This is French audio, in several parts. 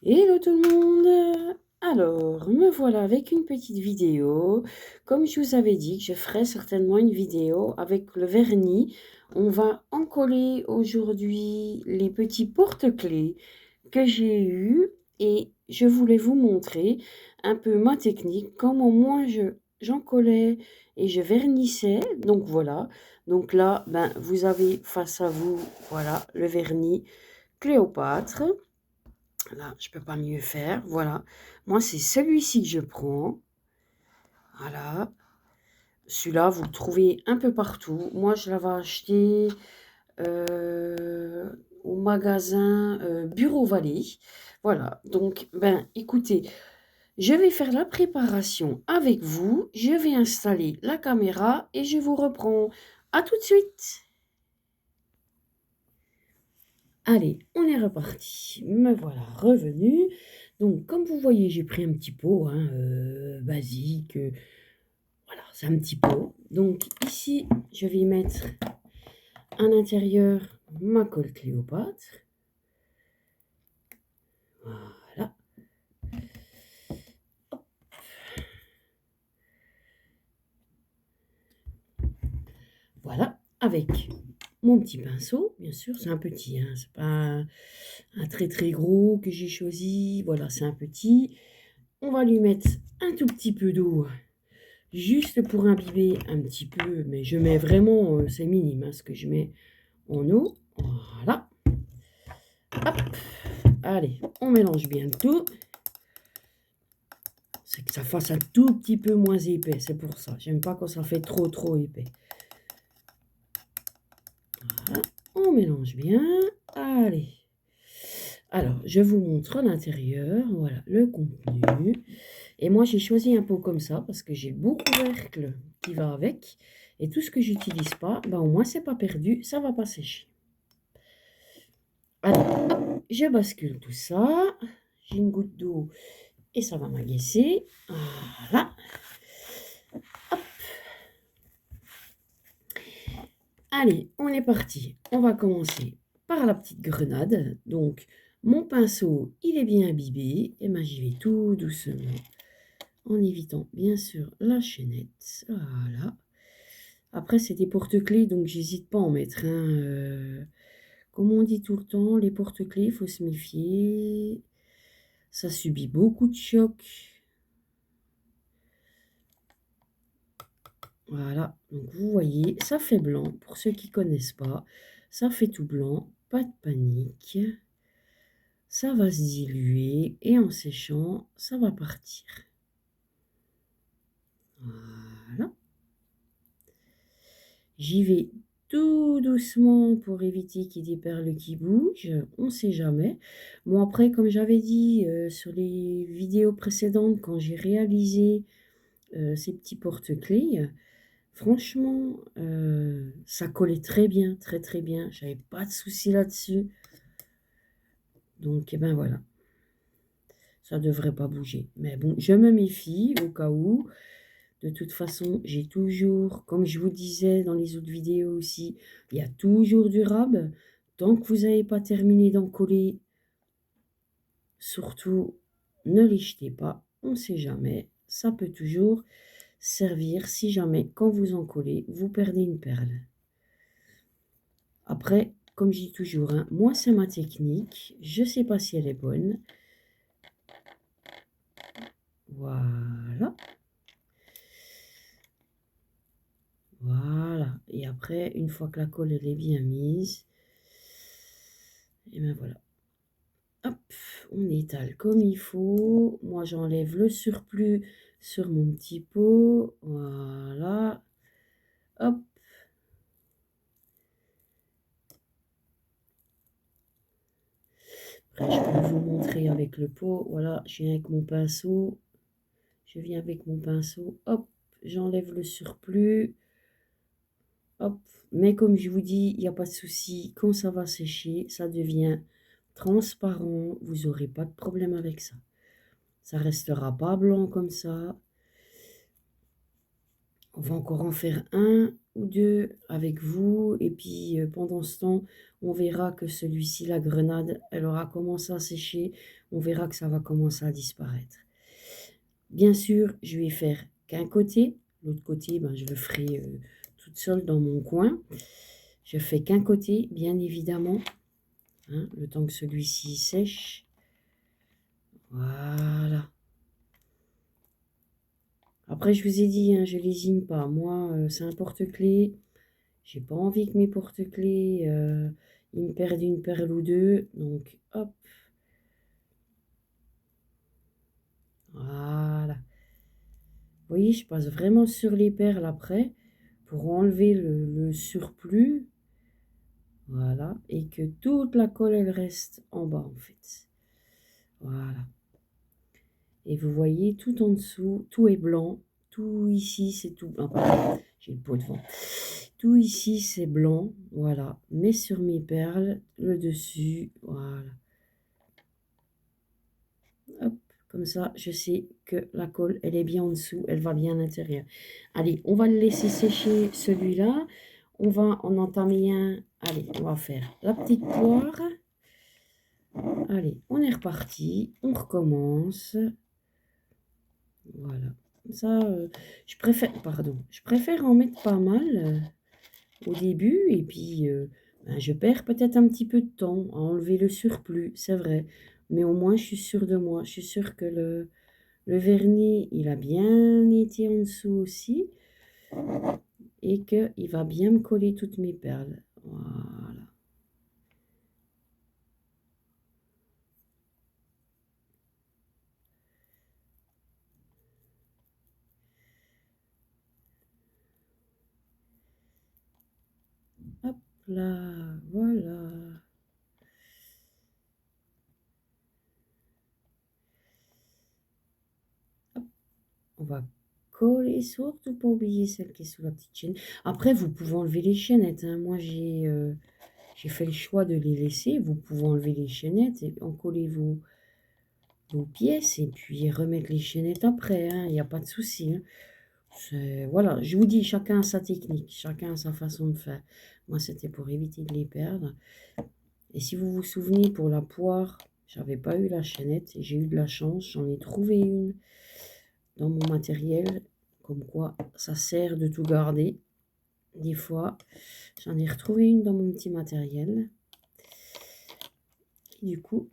Hello tout le monde! Alors, me voilà avec une petite vidéo. Comme je vous avais dit que je ferai certainement une vidéo avec le vernis, on va encoller aujourd'hui les petits porte-clés que j'ai eus et je voulais vous montrer un peu ma technique, comment moi j'encollais et je vernissais. Donc voilà, donc là, ben, vous avez face à vous, voilà, le vernis Cléopâtre. Là, je peux pas mieux faire. Voilà. Moi, c'est celui-ci que je prends. Voilà. Celui-là, vous le trouvez un peu partout. Moi, je l'avais acheté au magasin Bureau Vallée. Voilà. Donc, ben, écoutez, je vais faire la préparation avec vous. Je vais installer la caméra et je vous reprends. À tout de suite. Allez, on est reparti. Me voilà revenu. Donc, comme vous voyez, j'ai pris un petit pot hein, basique. Voilà, c'est un petit pot. Donc, ici, je vais mettre à l'intérieur ma colle Cléopâtre. Voilà. Voilà, avec mon petit pinceau, bien sûr, c'est un petit, hein, c'est pas un très très gros que j'ai choisi. Voilà, c'est un petit. On va lui mettre un tout petit peu d'eau juste pour imbiber un petit peu, mais je mets vraiment, c'est minime hein, ce que je mets en eau. Voilà. Hop. Allez, on mélange bien le tout. C'est que ça fasse un tout petit peu moins épais, c'est pour ça. J'aime pas quand ça fait trop épais. Voilà, on mélange bien. Allez. Alors, je vous montre l'intérieur. Voilà, le contenu. Et moi, j'ai choisi un pot comme ça parce que j'ai le beau couvercle qui va avec. Et tout ce que j'utilise pas, ben, au moins, c'est pas perdu. Ça va pas sécher. Allez, hop, je bascule tout ça. J'ai une goutte d'eau et ça va m'agacer. Voilà. Hop. Allez, on est parti. On va commencer par la petite grenade. Donc, mon pinceau, il est bien imbibé. Et ben, j'y vais tout doucement en évitant bien sûr la chaînette. Voilà. Après, c'est des porte-clés, donc j'hésite pas à en mettre un. Comme on dit tout le temps, les porte-clés, il faut se méfier. Ça subit beaucoup de chocs. Voilà, donc vous voyez, ça fait blanc. Pour ceux qui ne connaissent pas, ça fait tout blanc. Pas de panique. Ça va se diluer et en séchant, ça va partir. Voilà. J'y vais tout doucement pour éviter qu'il y ait des perles qui bougent. On ne sait jamais. Bon, après, comme j'avais dit sur les vidéos précédentes, quand j'ai réalisé ces petits porte-clés, franchement, ça collait très bien, très bien. J'avais pas de souci là-dessus. Donc, eh ben voilà. Ça devrait pas bouger. Mais bon, je me méfie au cas où. De toute façon, j'ai toujours, comme je vous disais dans les autres vidéos aussi, il y a toujours du rab. Tant que vous n'avez pas terminé d'en coller, surtout, ne les jetez pas. On ne sait jamais. Ça peut toujours servir si jamais, quand vous en collez, vous perdez une perle. Après, comme je dis toujours, hein, moi c'est ma technique. Je ne sais pas si elle est bonne. Voilà. Voilà. Et après, une fois que la colle elle est bien mise, et ben voilà. Hop, on étale comme il faut. Moi, j'enlève le surplus sur mon petit pot. Voilà. Hop. Après, je peux vous montrer avec le pot. Voilà, je viens avec mon pinceau. Je viens avec mon pinceau. Hop, j'enlève le surplus. Hop. Mais comme je vous dis, il n'y a pas de souci. Quand ça va sécher, ça devient transparent. Vous n'aurez pas de problème avec ça. Ça restera pas blanc comme ça. On va encore en faire un ou deux avec vous. Et puis, pendant ce temps, on verra que celui-ci, la grenade, elle aura commencé à sécher. On verra que ça va commencer à disparaître. Bien sûr, je vais faire qu'un côté. L'autre côté, ben, je le ferai toute seule dans mon coin. Je fais qu'un côté, bien évidemment, hein, le temps que celui-ci sèche. Voilà. Après, je vous ai dit, hein, je lésine pas. Moi, c'est un porte-clés. J'ai pas envie que mes porte-clés, ils me perdent une perle ou deux. Donc, hop, voilà. Vous voyez, je passe vraiment sur les perles après pour enlever le surplus. Voilà. Et que toute la colle, elle reste en bas, en fait. Voilà. Et vous voyez, tout en dessous, tout est blanc. Tout ici, c'est tout blanc. Pardon, j'ai le pot devant. Tout ici, c'est blanc. Voilà. Mais sur mes perles, le dessus, voilà. Hop, comme ça, je sais que la colle, elle est bien en dessous, elle va bien à l'intérieur. Allez, on va le laisser sécher celui-là. On va en entamer un. Allez, on va faire la petite poire. Allez, on est reparti. On recommence. Voilà. Ça, je préfère en mettre pas mal au début. Et puis, ben, je perds peut-être un petit peu de temps à enlever le surplus, c'est vrai. Mais au moins, je suis sûre de moi. Je suis sûre que le vernis, il a bien été en dessous aussi et qu'il va bien me coller toutes mes perles. Voilà. Hop là, voilà. Hop, on va coller, surtout pas oublier celle qui est sous la petite chaîne. Après, vous pouvez enlever les chaînettes, hein. Moi, j'ai fait le choix de les laisser. Vous pouvez enlever les chaînettes et en coller vos pièces et puis remettre les chaînettes après, hein. Il n'y a pas de souci, hein. Voilà, je vous dis, chacun a sa technique, chacun a sa façon de faire. Moi, c'était pour éviter de les perdre. Et si vous vous souvenez, pour la poire, j'avais pas eu la chaînette et j'ai eu de la chance. J'en ai trouvé une dans mon matériel. Comme quoi, ça sert de tout garder. Des fois, j'en ai retrouvé une dans mon petit matériel. Et du coup,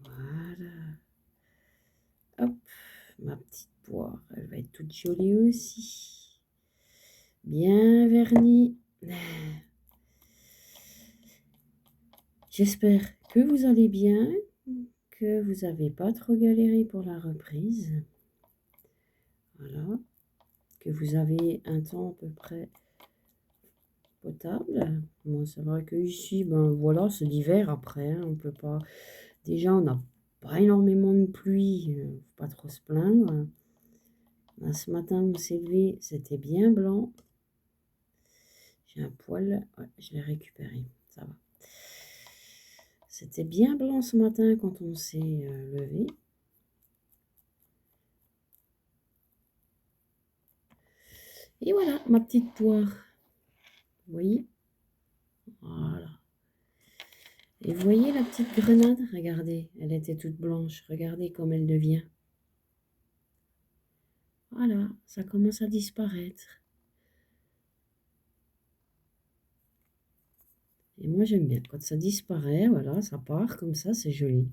voilà. Hop, ma petite poire, elle va être toute jolie aussi. Bien vernie. J'espère que vous allez bien, que vous n'avez pas trop galéré pour la reprise. Voilà. Que vous avez un temps à peu près potable. Moi, c'est vrai que ici, ben voilà, c'est l'hiver après, hein, on peut pas. Déjà, on n'a pas énormément de pluie, faut pas trop se plaindre. Là, ce matin, on s'est levé, c'était bien blanc. J'ai un poil, ouais, je l'ai récupéré, ça va. C'était bien blanc ce matin quand on s'est levé. Et voilà, ma petite poire. Vous voyez? Voilà. Et vous voyez la petite grenade? Regardez, elle était toute blanche. Regardez comme elle devient. Voilà, ça commence à disparaître. Et moi, j'aime bien. Quand ça disparaît, voilà, ça part comme ça, c'est joli.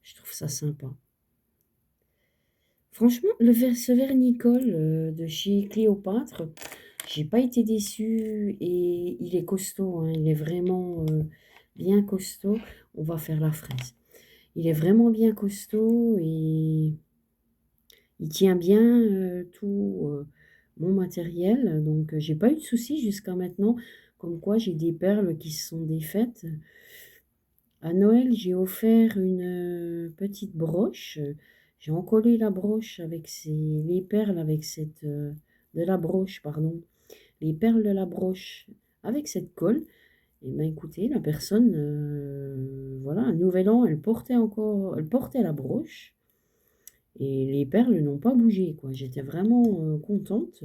Je trouve ça sympa. Franchement, ce vernicole de chez Cléopâtre, j'ai pas été déçue et il est costaud, hein, il est vraiment bien costaud. On va faire la fraise. Il est vraiment bien costaud et il tient bien tout mon matériel. Donc, j'ai pas eu de soucis jusqu'à maintenant. Comme quoi, j'ai des perles qui se sont défaites. À Noël, j'ai offert une petite broche. J'ai encollé la broche avec les perles avec de la broche, pardon. Les perles de la broche avec cette colle. Et ben écoutez, la personne, voilà, un nouvel an, elle portait la broche et les perles n'ont pas bougé, quoi. J'étais vraiment, contente.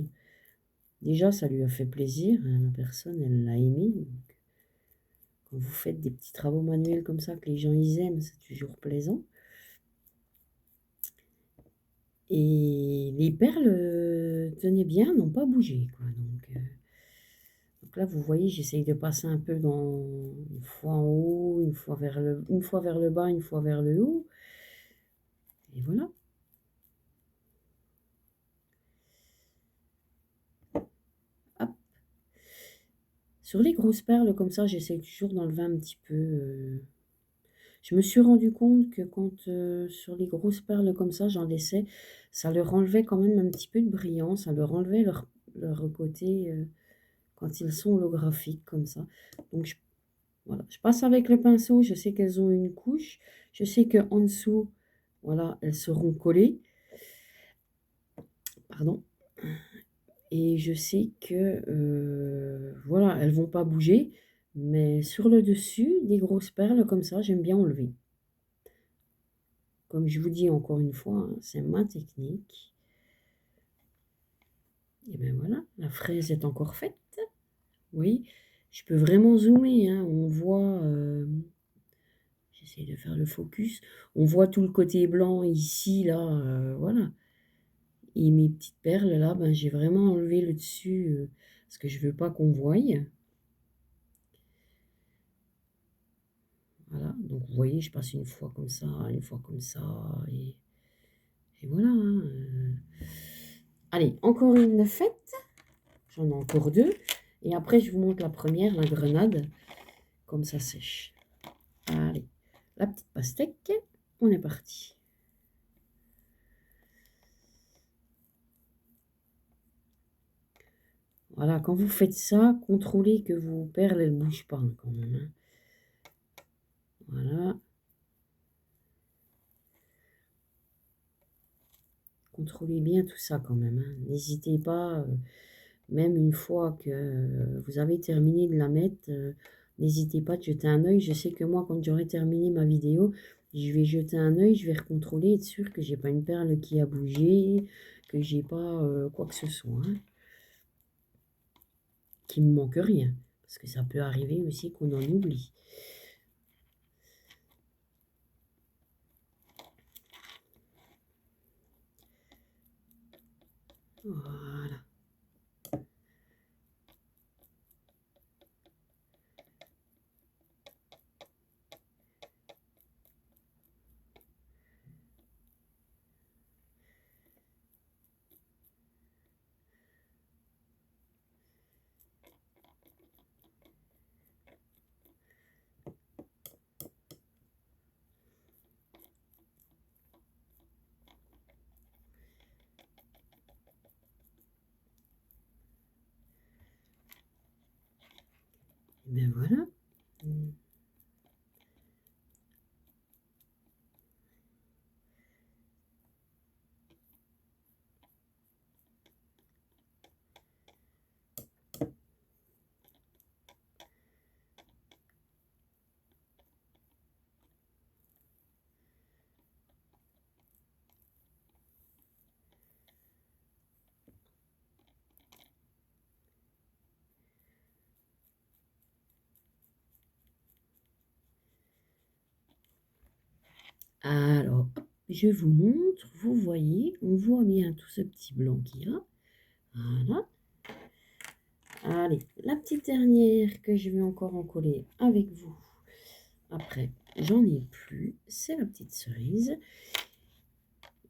Déjà, ça lui a fait plaisir, la personne, elle l'a aimé. Donc quand vous faites des petits travaux manuels comme ça, que les gens ils aiment, c'est toujours plaisant. Et les perles, tenaient bien, n'ont pas bougé, quoi. Donc là, vous voyez, j'essaye de passer un peu une fois en haut, une fois vers le bas, une fois vers le haut. Et voilà. Hop. Sur les grosses perles comme ça, j'essaye toujours d'enlever un petit peu. Je me suis rendu compte que quand sur les grosses perles comme ça, j'en laissais, ça leur enlevait quand même un petit peu de brillant, ça leur enlevait leur côté quand ils sont holographiques comme ça. Donc voilà, je passe avec le pinceau, je sais qu'elles ont une couche, je sais qu'en dessous, voilà, elles seront collées, pardon, et je sais que, voilà, elles vont pas bouger, mais sur le dessus, des grosses perles comme ça, j'aime bien enlever. Comme je vous dis encore une fois, hein, c'est ma technique. Et bien voilà, la fraise est encore faite. Oui, je peux vraiment zoomer, hein, on voit, j'essaie de faire le focus, on voit tout le côté blanc ici, là, voilà. Et mes petites perles là, ben, j'ai vraiment enlevé le dessus, parce que je veux pas qu'on voie. Voilà, donc vous voyez, je passe une fois comme ça, et voilà, hein, Allez, encore une faite, j'en ai encore 2, et après je vous montre la première, la grenade, comme ça sèche. Allez, la petite pastèque, on est parti. Voilà, quand vous faites ça, contrôlez que vos perles, elles ne bougent pas, hein, quand même, hein. Voilà. Contrôlez bien tout ça quand même, hein. N'hésitez pas, même une fois que vous avez terminé de la mettre, n'hésitez pas de jeter un œil. Je sais que moi, quand j'aurai terminé ma vidéo, je vais jeter un œil, je vais recontrôler, être sûr que j'ai pas une perle qui a bougé, que j'ai pas quoi que ce soit, hein, qu'il me manque rien. Parce que ça peut arriver aussi qu'on en oublie. Voilà. Et bien voilà. Alors, hop, je vous montre, vous voyez, on voit bien tout ce petit blanc qu'il y a. Voilà. Allez, la petite dernière que je vais encore en coller avec vous. Après, j'en ai plus, c'est la petite cerise.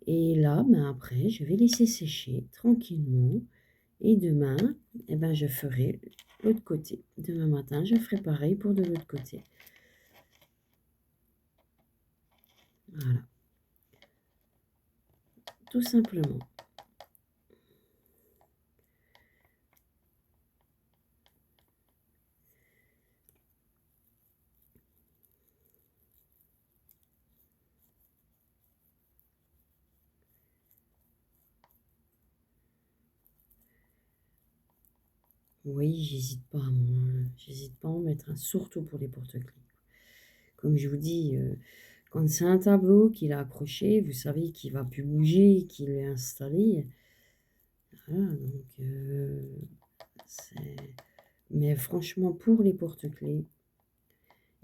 Et là, ben après, je vais laisser sécher tranquillement. Et demain, eh ben, je ferai l'autre côté. Demain matin, je ferai pareil pour de l'autre côté. Voilà. Tout simplement. Oui, j'hésite pas, moi, j'hésite pas à en mettre un, surtout pour les porte-clés. Comme je vous dis, quand c'est un tableau qu'il a accroché, vous savez qu'il va plus bouger, qu'il est installé. Voilà, donc c'est mais franchement, pour les porte-clés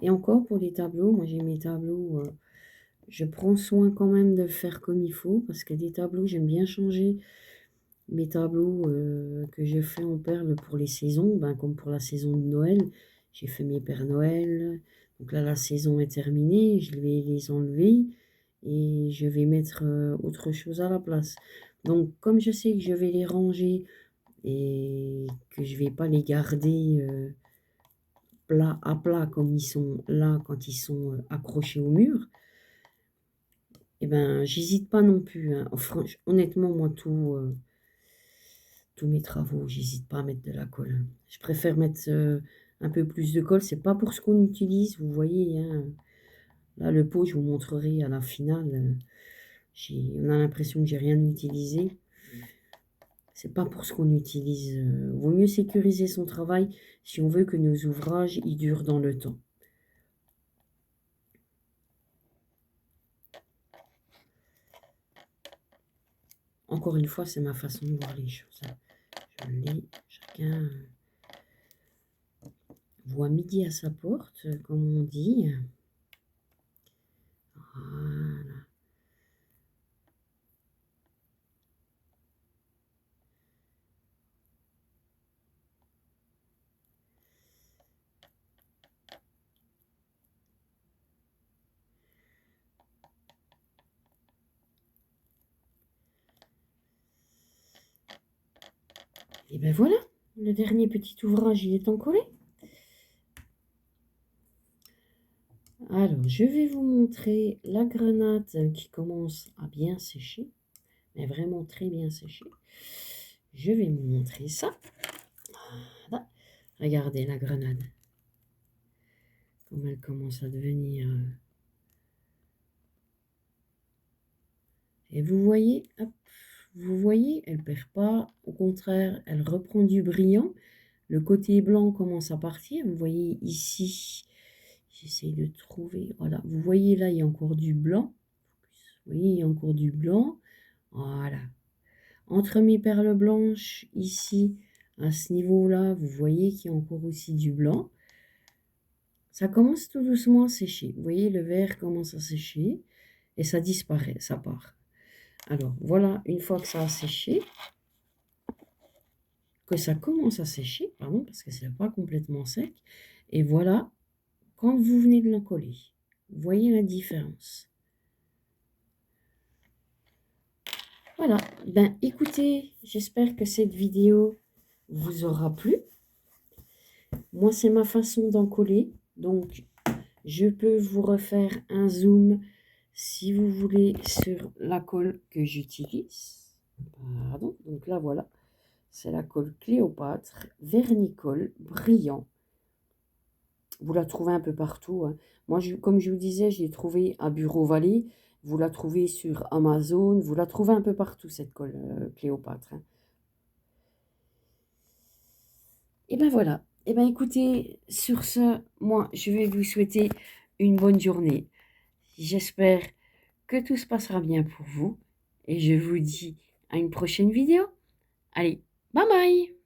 et encore pour les tableaux, moi j'ai mes tableaux, je prends soin quand même de le faire comme il faut parce que des tableaux, j'aime bien changer mes tableaux, que j'ai fait en perles pour les saisons, ben, comme pour la saison de Noël, j'ai fait mes Pères Noël. Donc là, la saison est terminée, je vais les enlever et je vais mettre, autre chose à la place. Donc comme je sais que je vais les ranger et que je vais pas les garder, plat à plat comme ils sont là quand ils sont, accrochés au mur, et ben, j'hésite pas non plus, hein. Honnêtement, moi, tous mes travaux, j'hésite pas à mettre de la colle, hein. Je préfère mettre, un peu plus de colle, c'est pas pour ce qu'on utilise, vous voyez, hein. Là, le pot, je vous montrerai à la finale, on a l'impression que j'ai rien utilisé. C'est pas pour ce qu'on utilise, vaut mieux sécuriser son travail si on veut que nos ouvrages, ils durent dans le temps. Encore une fois, c'est ma façon de voir les choses, hein. Je l'ai, chacun voit midi à sa porte, comme on dit. Voilà. Et ben voilà, le dernier petit ouvrage, il est encollé. Alors, je vais vous montrer la grenade qui commence à bien sécher, mais vraiment très bien sécher. Je vais vous montrer ça. Voilà. Regardez la grenade, comme elle commence à devenir. Et vous voyez, hop, vous voyez, elle perd pas. Au contraire, elle reprend du brillant. Le côté blanc commence à partir. Vous voyez ici, j'essaie de trouver. Voilà, vous voyez là, il y a encore du blanc. Vous voyez, il y a encore du blanc. Voilà. Entre mes perles blanches, ici, à ce niveau-là, vous voyez qu'il y a encore aussi du blanc. Ça commence tout doucement à sécher. Vous voyez, le vert commence à sécher et ça disparaît, ça part. Alors, voilà, une fois que ça a séché, que ça commence à sécher, pardon, parce que c'est pas complètement sec. Et voilà, quand vous venez de l'encoller, vous voyez la différence. Voilà, ben écoutez, j'espère que cette vidéo vous aura plu. Moi, c'est ma façon d'encoller, donc je peux vous refaire un zoom si vous voulez sur la colle que j'utilise. Pardon, donc là voilà, c'est la colle Cléopâtre, vernicole, brillant. Vous la trouvez un peu partout, hein. Moi, comme je vous disais, je l'ai trouvée à Bureau Vallée. Vous la trouvez sur Amazon. Vous la trouvez un peu partout, cette colle Cléopâtre, hein. Et ben voilà. Et ben écoutez, sur ce, moi, je vais vous souhaiter une bonne journée. J'espère que tout se passera bien pour vous. Et je vous dis à une prochaine vidéo. Allez, bye bye!